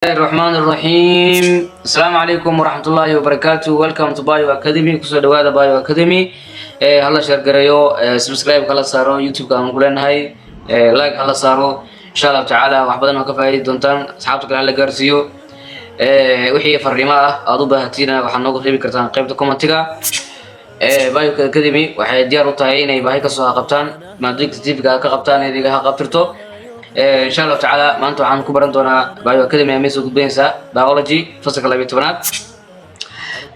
الرحمن الرحيم. السلام عليكم ورحمة الله وبركاته. Welcome to Bio Academy. kusoo dhawaada Bio Academy. Hala share gareeyo, subscribe kala saaro YouTube ka aan ku leenahay, like hala saaro. Insha Allah taala wax badan oo ka faa'iidi doontaan asxaabta kale la gaarsiiyo. Wixii fariimo ah aad u baahatiin waxaad noogu reebi kartaan qaybta comment-ga. Bio Academy waxay diyaar u tahay inay baahi ka soo qabtaan maadooyinka TV-ga ka qabtaan idiga ha qabtirto. إن شاء الله تعالى ما أنتم عن كبر أنتونا بايو أكاديمية ميسو بينسا بيولوجي فصل كلا بيتبنات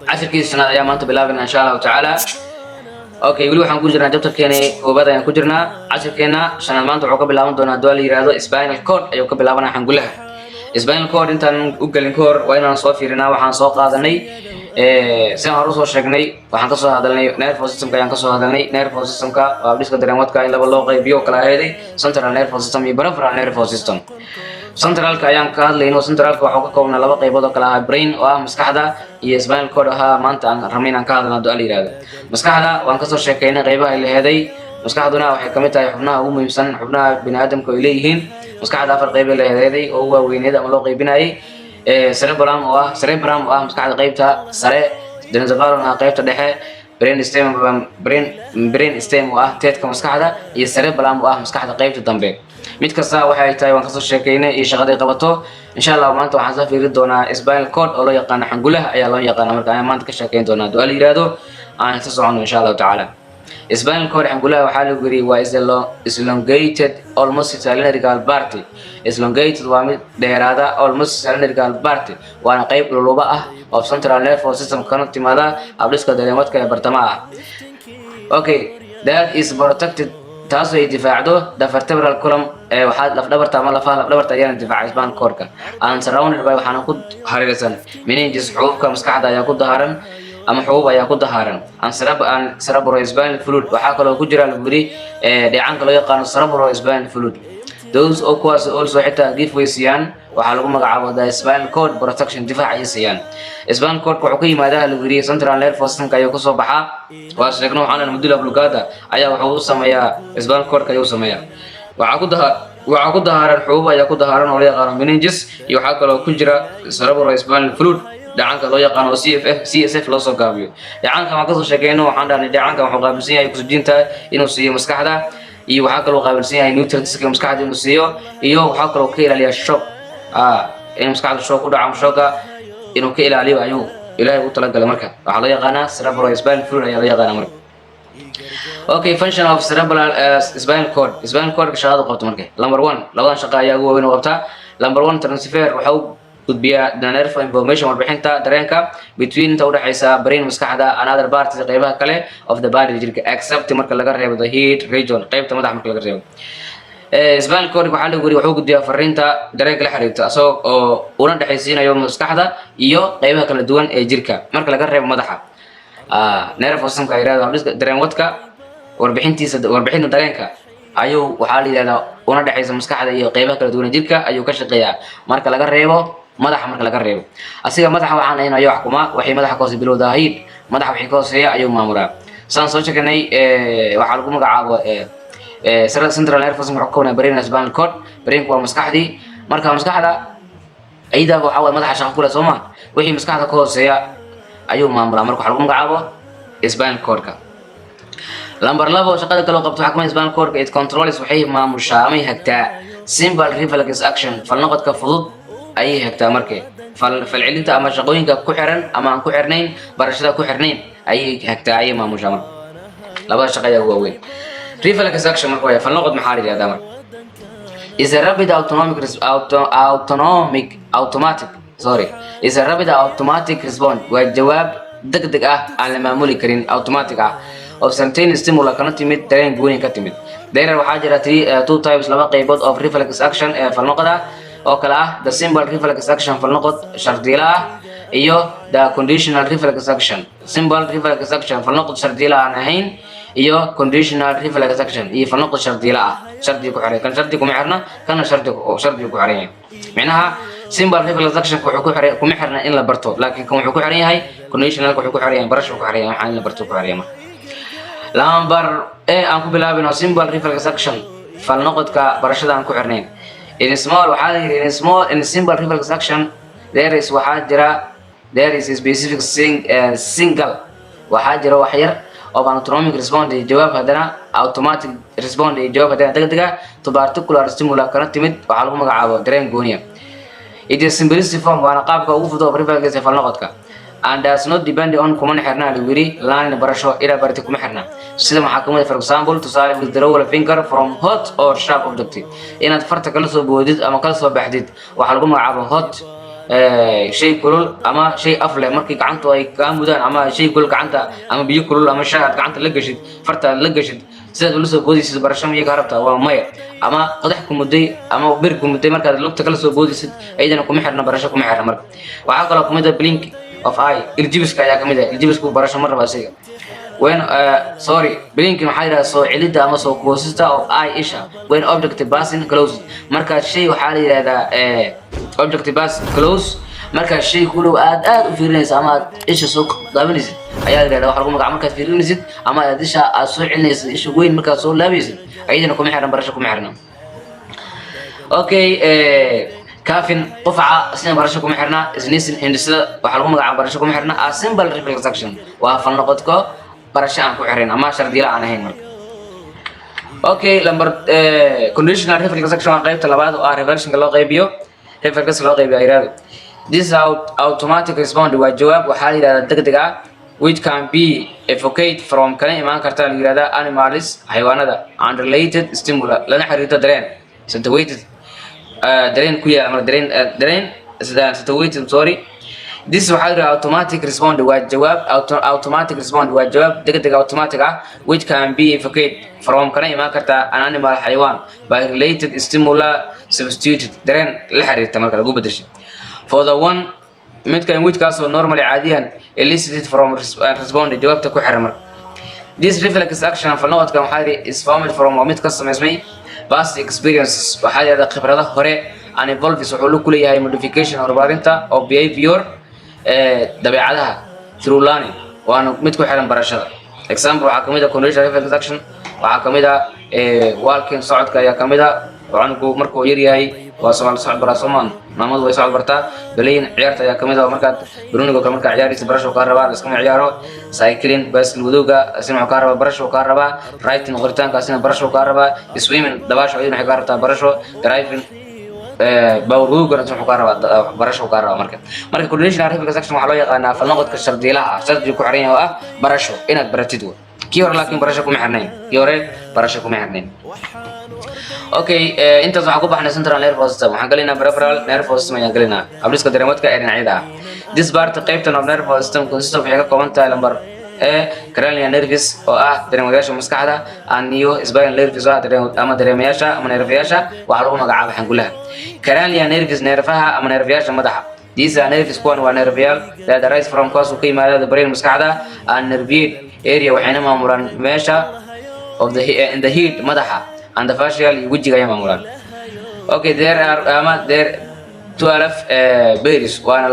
عشر كيس سنة أيام ما أنتم بلابنا إن شاء الله تعالى. أوكي يقولوا حنقول جرنا جبتر كيني وبدأ ينقول جرنا عشر كينا سنة ما أنتم عقب بلابنا دونا دولي رادو إسبانيال كود أيوة قبل بلابنا حنقول لها إسبانيال كود أنت نقول الكور وين نصوفي رنا وحنصوق هذا ني سين هروسو شقني وحنقصو هذا الني نيرفو سيستم كا ينقصو هذا الني نيرفو سيستم كا وابديس كدريمات كا إلا بالله قيبيو كلا هذي سنترال نيرفو سيستم يبرفرال نيرفو سيستم سنترال كا ينقا لينو سنترال كا وحوكا كونا لبا قيبودو كلا برين واه مسكحدا يسبان الكود ها مانتا رمينا كا هذا ندو ألي رادا مسكحدا وانقصو شقينا قيبا اللي هذي مسكحدنا waxay kamid tahay xubnaha ugu muhiimsan xubnaha bini'aadamku ay leeyihiin مسكحدا afar qayb leeyahay oo waaweynada ama loo qaybinayay cerebellum oo ah maskaxda qaybta sare densophallum qaybta dhexe brain stem oo ah teedka maskaxda iyo cerebellum oo ah maskaxda qaybta dambe mid kasta waxay tahay waan ka soo sheekeynay iyo shaqada ay qabato insha Allah maanta waxaan soo fiiri doonaa spinal cord oo loo yaqaan xangulaha ayaa loo yaqaan marka aan maanta ka sheekeyn doonaa du'aal yiraahdo aan ka socono insha Allah taala spinal cord xangulaha waxaa lagu yiri waa elongated almost cylindrical party elongated waa mid dheeraada almost cylindrical party waana qayb luluba ah oo central nervous system kana timaada abdiska dareemadka ee bartamaha okay that is protected taasoo ay difaacdo the vertebral column waxaa laf dhabarta ama lafaha laf dhabarta ayaan difaaca spinal cord-ka and surrounded by waxaana ku hareeraysan meninges xuubka maskaxda ayaa ku daharan ama xuub ayaa ku daharan aan cerebrospinal fluid waxaa kaloo ku jira lagu yiri dheecaanka loo yaqaan cerebrospinal fluid those oo kuwaas also xitaa giveawaysiyaan waxaa lagu magacaabo the spinal cord protection difaac ay siiyaan spinal cord wuxuu ka yimaadaa lagu yiri central nervous system ayuu ku soo baxaa waa sheegno waxaan medulla oblongata ayaa wuxuu u sameeyaa spinal cord ayuu sameeyaa waxaa ku daharan xuub ayaa ku daharan oo loo yaqaan meninges iyo waxaa kaloo ku jira cerebrospinal fluid dhacanka loo yaqaan oo CSF loo soo gaabiyo dhacanka ma ka soo sheekeyno waxaan dhahnay dhacanka wuxuu qaabilsan yahay oxygen-ta inuu siiyo maskaxda iyo waxaa kaloo qaabilsan yahay nutrients-ka maskaxda inuu siiyo iyo waxaa kaloo ka ilaaliya shock in maskaxda shock u dhaco shocka inuu ka ilaaliyo ayuu ilaahay u talagalay marka waxaa loo yaqaanaa cerebrospinal fluid ayaa loo yaqaanaa marka okay function of cerebral spinal cord shaqada qabto marka number 1 labadan shaqo ayaa ugu weyn oo qabta number 1 transfer waxa gudbiya nerve information warbixinta dareenka between inta u dhaxaysa brain maskaxda another parts qaybaha kale of the body jirka except marka laga reebo the head region qaybta madaxa marka laga reebo spinal cord waxa lagu yiri wuxuu gudbiyaa fariinta dareenka la xiriirta asoo una dhaxaysiinayo maskaxda iyo qaybaha kala duwan ee jirka marka laga reebo madaxa nerve system ka yiraahdo dareen wadka warbixinta dareenka ayuu waxa la yiraahdaa una dhaxaysa maskaxda iyo qaybaha kala duwan ee jirka ayuu ka shaqeeyaa marka laga reebo madaxa marka laga reebo asiga madaxa waxaan ayna ayo xukuma waxay madaxa ka hoos bilowda hayid madaxa wixii ka hooseeya ayuu maamuraa saan soo sheegnay waxa lagu magacaabo central nervous system wuxuu ka brain spinal cord brain waa maskaxdii marka maskaxda ayda waxa way madaxa shaqo kula Soomaa wixii maskaxda ka hooseeya ayuu maamuraa marka waxa lagu magacaabo spinal cord-ka lambar 2 shaqada kale oo qabto xakamaha spinal cord-ka it controls waxay maamushaa ama hagtaa simple reflex action falnoqodka fudud ayay hagtaa markay falcelinta ama shaqooyinka ku xiran ama aan ku xirnayn barashada ku xirnayn ayay hagtaa ayay maamushaa marka labada shaqo ayaa ugu weyn reflex action marka waa falnoqod maxaa la yiraahdaa marka is a rapid automatic response waa jawaab degdeg ah aan la maamuli karin automatic ah of certain stimuli kana timid dareen gooni ka timid deerar waxaa jira two types laba qaybood of reflex action ee falnoqda oo kala ah the simple reflex action falnoqod shardiila ah iyo the conditional reflex action simple reflex action falnoqod shardiila aan ahayn iyo conditional reflex action iyo falnoqod shardiila ah shardi ku xiran kan shardi kuma xirna kana shardi ku xiran macnaha simple reflex action wuxuu ku xiran kuma xirna in la barto laakiin kan wuxuu ku xiran yahay conditional wuxuu ku xiran yahay barasho ku xiran yahay waxaan in la barto ku xiran yahay lambar aan ku bilaabino simple reflex action falnoqodka barashada aan ku xirnayn in small waxaa la yidhi in simple reflex action there is waxaa jira there is a specific single waxaa jira wax yar oo autonomic response iyo jawaab haddana automatic response iyo jawaab haddana degdega to particular stimuli kana timid waxaa lagu magacaabo dareen gooniya. It is simplicity form waana qaabka ugu fudud oo reflex fal noqodka and does not depend on kuma xirna wiri laan barasho ila barti kuma xirna sida maxaa kamid for example tusaale withdrawal finger from hot or sharp object inaad farta kala soo boodid ama kala soo baxdid waxaa lagu magacaabo hot shay kulul ama shay afle markii gacantu ay ka mudaan ama shay kulul gacanta ama biyo kulul ama shaad gacanta la gashid farta la gashid sidaad ula soo boodaysid barasho miyaga rabtaa waa maya ama qodax ku muday ama bir ku muday markaad lugta kala soo boodaysid ayadana kuma xirna barasho kuma xirna marka waxaa kaloo kamid blink of eye iljibiska ayaa kamid ah iljibisku barasho mar raba asiga when blinking waxaa yidhahdaa soo celidda ama soo koosista of eye isha when object passing close markaa shay waxaa la yidhahdaa object pass close markaa shay ku dhow aad u fiirinaysa ama aad isha soo daabanaysid ayaa la yidhahdaa waxa lagu magaca markaad fiirinaysid ama aad isha aad soo celinaysid isha weyn markaad soo laabaysid ayadana kuma xirna barasho kuma xirna. Okay, كافين قفعة سين برشة كم حرنا سنيس هندسة وحلقوا مقع برشة كم حرنا simple reflex action وافن نقطكو برشة عن كحرنا ما شر ديلا عن هين. Okay لما conditional reflex action قيب تلابات أو reversion كلا قيبيو reflex كلا قيبيو إيراد. This automatic response والجواب وحالي لا تقدقة which can be evocate from كلام إيمان كرتال إيرادا animals حيوانات unrelated stimuli لنا حريته درين situated درين كويا أمر درين situated sorry. This waxaa la automatic response waa jawaab automatic response waa jawaab degdeg automatic ah which can be evocate from kana imaan karta an animal xayawaan by related stimuli substituted dareen la xiriirta marka lagu bedesho for the one midkan which kaasoo normally caadiyan elicited from respond jawaabta ku xiran marka. This reflex action falnoqodka waxaa is formed from mid ka sameysmay past experiences waxaa la khibradaha hore and involves wuxuu ku leeyahay modification horumarinta of behavior dabeecadaha through learning waana mid ku xiran barashada. Example waxaa kamid ah conditional reflex action waxaa kamid ah walking socodka ayaa kamid ah waanku markuu yar yahay waa socod barasooman maamadu way socod bartaa baleyn ciyaarta ayaa kamid ah markaad brunigo ka markaa ciyaaraysa barasho ka rabaa iska ciyaaro cycling bicycle wadowga asina ka rabaa barasho ka rabaa writing qoritaanka asina barasho ka rabaa swimming dabaasho ayuu ka rabtaa barasho driving bawruuga inta ku qaraba barasho ka raba marka conditional reflex action waxa loo yaqaanaa falnoqodka shardiilaha shardi ku xiran yahay barasho inaad baratid kii hore laakiin barasho kuma xirnayn kii hore barasho kuma xirnayn. Okay, intaas waxaan ku baxnay central nervous system waxaan galinaa peripheral nervous system ayaan galinaa habdhiska dareemadka ee dhinacyada this part qaybtan of nervous system consists of waxay ka kooban tahay lambar cranial nerves oo ah dareemayaasha maskaxda iyo spinal nerves oo ah dareemayaasha ama nervayaasha waxa lagu magacaabaa xangulaha. Cranial nerves nerfaha ama nervayaasha madaxa these are nerves kuwan waa nervial that arise from cause ka yimaada brain maskaxda and nerve area waxayna maamulaan meesha of the in the head madaxa and the facial wajiga ay maamulaan. Okay, there are 12 berries waana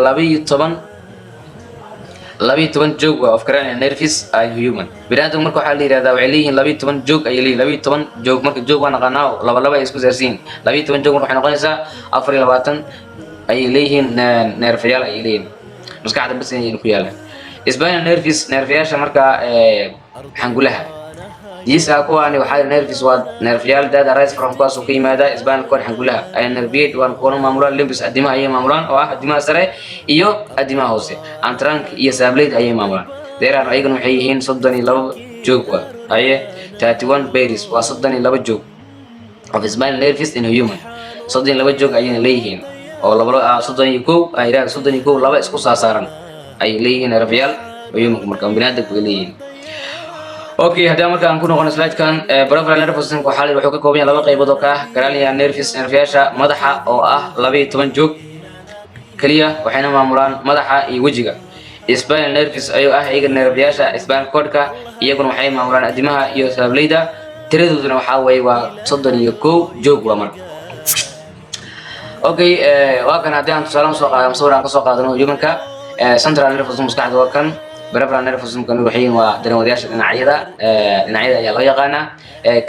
12 joog of cranial nerves are human binaadamku marka waxa la yiraahdaa waxay leeyihiin 12 joog ay leeyihiin 12 joog marka joog waan aqaanaa laba ay isku saarsiin 12 joog waxay noqonaysaa 24 ay leeyihiin nerfayaal ay leeyihiin maskaxda bas inay ku yaalaan. Spinal nerves nerfayaasha marka xangulaha these are kuwani waxay nerves waa nerfayaal that arise from cause ka yimaada spinal cord xangulaha ay nerviyad waan kuwa maamulaan limbs adimaha ay maamulaan oo ah adimaha sare iyo adimaha hoose and trunk iyo sablade ay maamulaan. There are ayagana waxay yihiin 32 joog ay 31 berries waa 32 joog of spinal nerves in human 32 joog ay leeyihiin oo 31 ay 32 laba isku saaran ay leeyihiin nerfayaal human marka binaadamku leeyihiin. Okay, haddii markaan ku noqono slide kan peripheral nervous system waxa la wuxuu ka kooban yahay laba qaybood oo ka cranial nerves nervayaasha madaxa oo ah 12 joog kaliya waxayna maamulaan madaxa iyo wajiga. Spinal nerves ayuu ah iyaga nervayaasha spinal cord-ka iyaguna waxay maamulaan adimaha iyo sablayda tiradooduna waxa weeye waa 31 joog waa marka. Okay, waa kan haddii aan tusaale soo qaadano sawiraan ka soo qaadano humanka central nervous system maskaxda waa kan peripheral nervous system kan waxay waa dareemayaasha dhinacyada ayaa loo yaqaanaa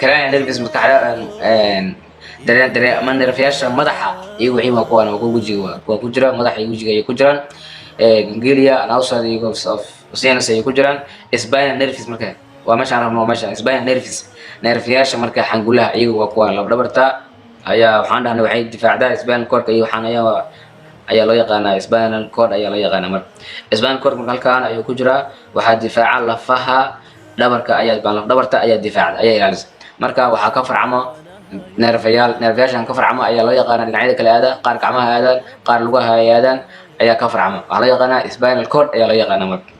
cranial nerves maskaxda dareen ama nerfyaasha madaxa iyo wixii ma kuwan ku wajiga waa ku jira madaxa iyo wajiga ay ku jiraan ganglia and outside of sinus ay ku jiraan spinal nerves marka waa meesha rabno meesha spinal nerves nerfyaasha marka xangulaha iyagu waa kuwan lab dhabarta ayaa waxaan dhahnay waxay difaacdaa spinal cord iyo waxaan ayaa loo yaqaanaa spinal cord ayaa loo yaqaanaa marka spinal cord marka halkaan ayuu ku jiraa waxaa difaaca lafaha dhabarka ayaa laf dhabarta ayaa difaacda ayaa ilaalisa marka waxaa ka farcamo nerfyaashan ka farcamo ayaa loo yaqaanaa dhinacyada kale aadaan qaar gacmaha aadaan qaar lugaha ay aadaan ayaa ka farcamo waxaa loo yaqaanaa spinal cord ayaa loo yaqaanaa marka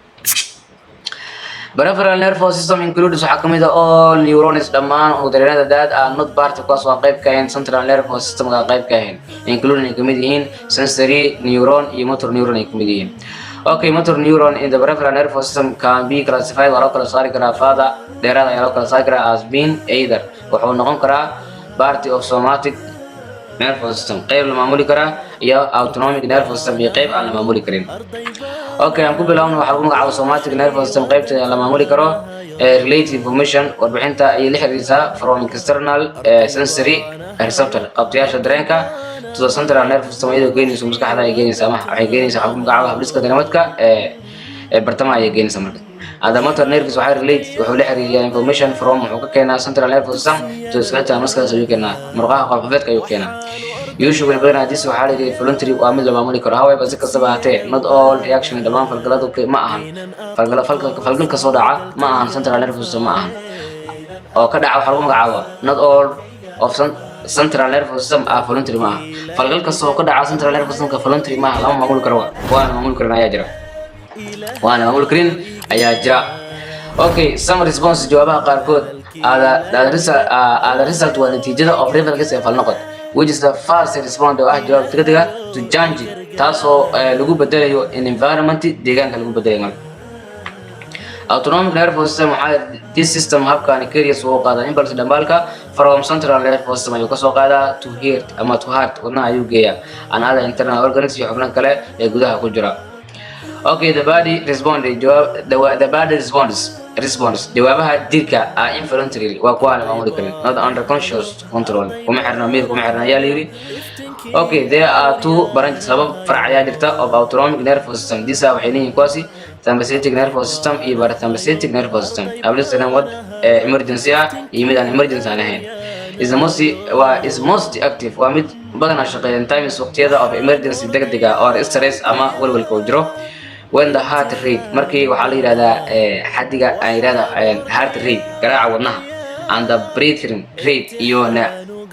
peripheral nervous system includes waxaa kamid ah all neurons dhammaan dareerada that are not part kuwaas waa qayb ka ahayn central nervous system ka qayb ka ahayn including ay kamid yihiin sensory neuron iyo motor neuron ay kamid yihiin okay motor neuron in the peripheral nervous system can be classified waa loo kala saari karaa further dheeraad ayaa loo kala saari karaa as being either wuxuu noqon karaa part of somatic nervous system qayb la maamuli karaa iyo autonomic nervous system iyo qayb aan la maamuli karin okay aan ku bilaawno waxa lagu magacaabo somatic nervous system qaybta la maamuli karo related information warbixinta ay la xiriiraysaa from external sensory receptor qabtayaasha dareenka to the central nervous system iyadoo geynayso maskaxda ay geynaysaa waxay geynaysaa waxa lagu magacaabo habdhiska dareemadka bartamaha ay geynaysaa marka the motor nerves waxay relate wuxuu la xiriiriyaa information from wuxuu ka keenaa central nervous system to skeletal muscles ayuu keenaa murqaha qalbafeedka ayuu keenaa usually badanaa this waxaa la yidhi voluntary waa mid la maamuli karo however si kastaba hatee not all reaction dhammaan falgaladu ma ahan falgal ka soo dhaca ma ahan central nervous system ma ahan oo ka dhaca waxaa lagu magacaabo not all of central nervous system ah voluntary ma aha falgal kasta oo ka dhaca central nervous system ka voluntary ma aha lama maamuli karo waana maamuli karin ayaa jira okay some response jawaabaha qaarkood the result waa natiijada of reflex ee falnoqod which is the first response oo ah jawaab degdega to change taasoo lagu bedelayo in environment deegaanka lagu bedelayo marka autonomic nervous system this system habkan carries oo qaada impulse dambaalka from central nervous system ayuu ka soo qaadaa to heart wadnaha ayuu geeyaa and other internal organs iyo xubnaha kale ee gudaha ku jira okay the body response jawaabaha jirka ah involuntary waa kuwa aan maamuli karin not under conscious control kuma xirna ayaa la yiri okay there are two branches sabab farac ayaa jirta of autonomic nervous system these are waxay leeyihiin kuwaasi sympathetic nervous system iyo parasympathetic nervous system ablisana wad emergency ah iyo mid aan emergency aan ahayn is most active waa mid badanaa shaqeeya times waqtiyada of emergency degdega or stress ama walwalka uu jiro when the heart rate markii waxaa la yiraahdaa xadiga ay yiraahdaa heart rate garaaca wadnaha and the breathing rate iyo waxaa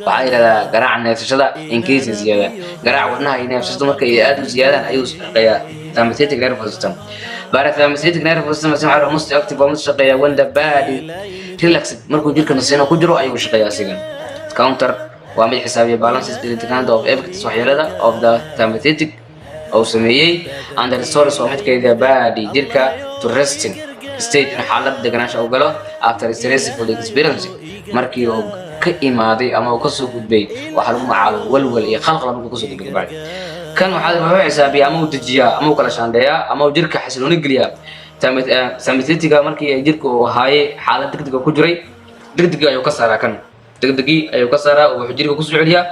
la yiraahdaa garaaca neefsashada increases ziyada garaaca wadnaha iyo neefsashada markay aad u ziyaadaan ayuu shaqeeyaa sympathetic nervous system parasympathetic nervous system waxaa most active oo shaqeeya when the body relaxed markuu jirka nasiino ku jiro ayuu shaqeeyaa asigan counter waa mid xisaabiya balances determinant of effects waxyeelada of the sympathetic أو سمية and the resource ومتكيدة body jirka to resting state in حالة دقناش أو قلو after stressful experience markii uu ka imaaday ama uu ka soo gudbay waxa lagu magacaabo walwal iyo khalkhal lagu soo gudbay bacdi kan waxa uu xisaabiyaa ama uu dejiyaa ama uu kala shaandheeyaa ama uu jirka xasilooni geliyaa sympathetic markii ay jirka uu haayay xaalad degdeg ku jiray degdeg ayuu ka saaraa kan degdegii ayuu ka saaraa oo wuxuu jirka ku soo celiyaa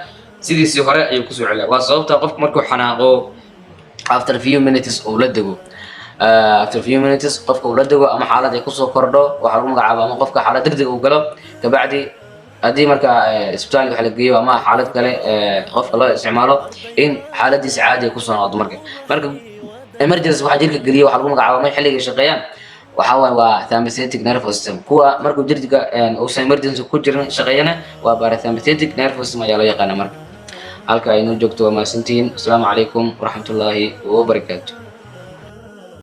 sidiisii hore ayuu ku soo celiyaa waa sababta qofka markuu xanaaqo after few minutes oo la dego qofka uu la dego ama xaalad ay ku soo kordho waxa lagu magacaabo ama qofka xaalad degdeg uu galo kabacdi hadii marka isbitaal waxa la geeyo ama xaalad kale qofka loo isticmaalo in xaaladiisa caadi ku soo noqdo marka emergency waxa jirka geliyo waxa lagu magacaabo ma xilliga shaqeeyaan waxa waa sympathetic nervous system kuwa markuu jirka uu emergency ku jirin shaqeeyana waa parasympathetic nervous system ayaa loo yaqaan marka halka aynu joogto waa maasantiin. Assalaamu calaykum waraxmatullaahi wabarakaatuh.